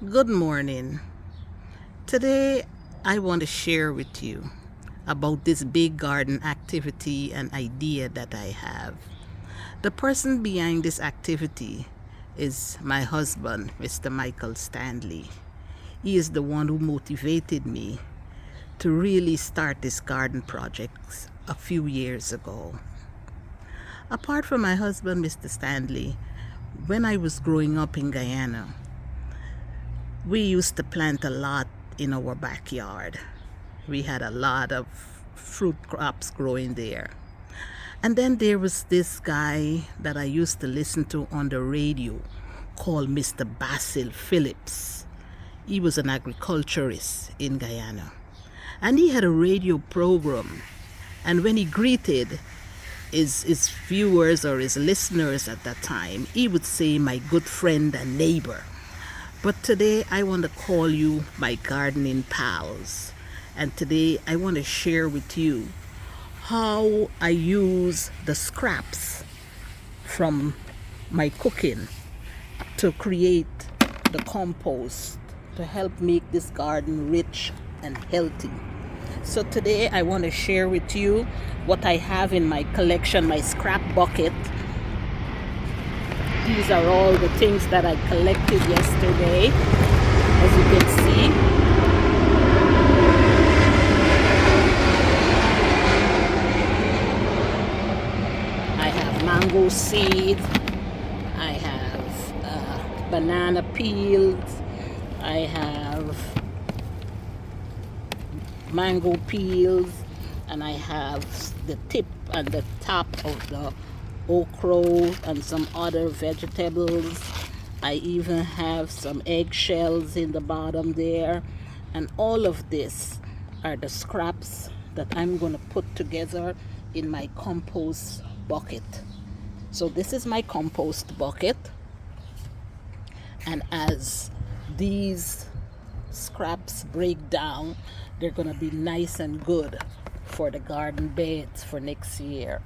Good morning. Today I want to share with you about this big garden activity and idea that I have. The person behind this activity is my husband, Mr. Michael Stanley. He is the one who motivated me to really start this garden project a few years ago. Apart from my husband, Mr. Stanley, when I was growing up in Guyana, we used to plant a lot in our backyard. We had a lot of fruit crops growing there. And then there was this guy that I used to listen to on the radio called Mr. Basil Phillips. He was an agriculturist in Guyana. And he had a radio program. And when he greeted his viewers or his listeners at that time, he would say, "My good friend and neighbor." But today I want to call you my gardening pals. And today I want to share with you how I use the scraps from my cooking to create the compost to help make this garden rich and healthy. So today I want to share with you what I have in my collection, my scrap bucket. These are all the things that I collected yesterday, as you can see. I have mango seeds, I have banana peels, I have mango peels, and I have the tip and the top of the okra and some other vegetables. I even have some eggshells in the bottom there, and all of this are the scraps that I'm going to put together in my compost bucket. So this is my compost bucket, and as these scraps break down, they're going to be nice and good for the garden beds for next year.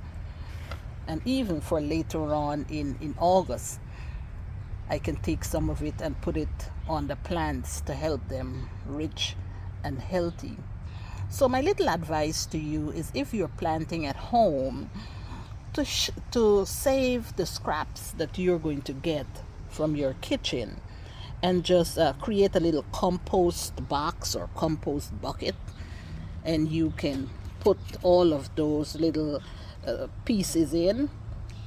And even for later on in August, I can take some of it and put it on the plants to help them rich and healthy. So my little advice to you is, if you're planting at home, to save the scraps that you're going to get from your kitchen and just create a little compost box or compost bucket, and you can put all of those little pieces in,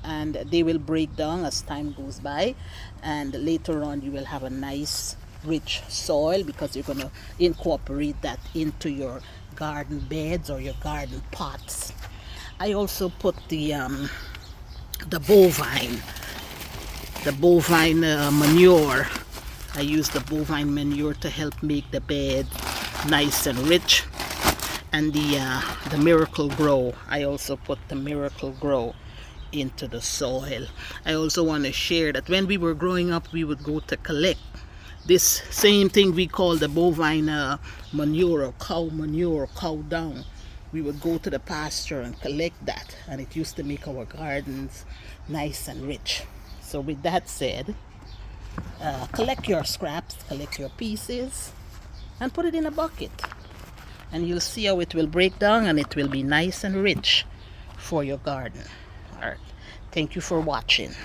and they will break down as time goes by, and later on you will have a nice rich soil because you're going to incorporate that into your garden beds or your garden pots. I also put the bovine manure. I use the bovine manure to help make the bed nice and rich. And the Miracle Grow, I also put the Miracle Grow into the soil. I also want to share that when we were growing up, we would go to collect this same thing we call the bovine manure, or cow dung. We would go to the pasture and collect that, and it used to make our gardens nice and rich. So with that said, collect your scraps, collect your pieces, and put it in a bucket. And you'll see how it will break down, and it will be nice and rich for your garden. All right. Thank you for watching.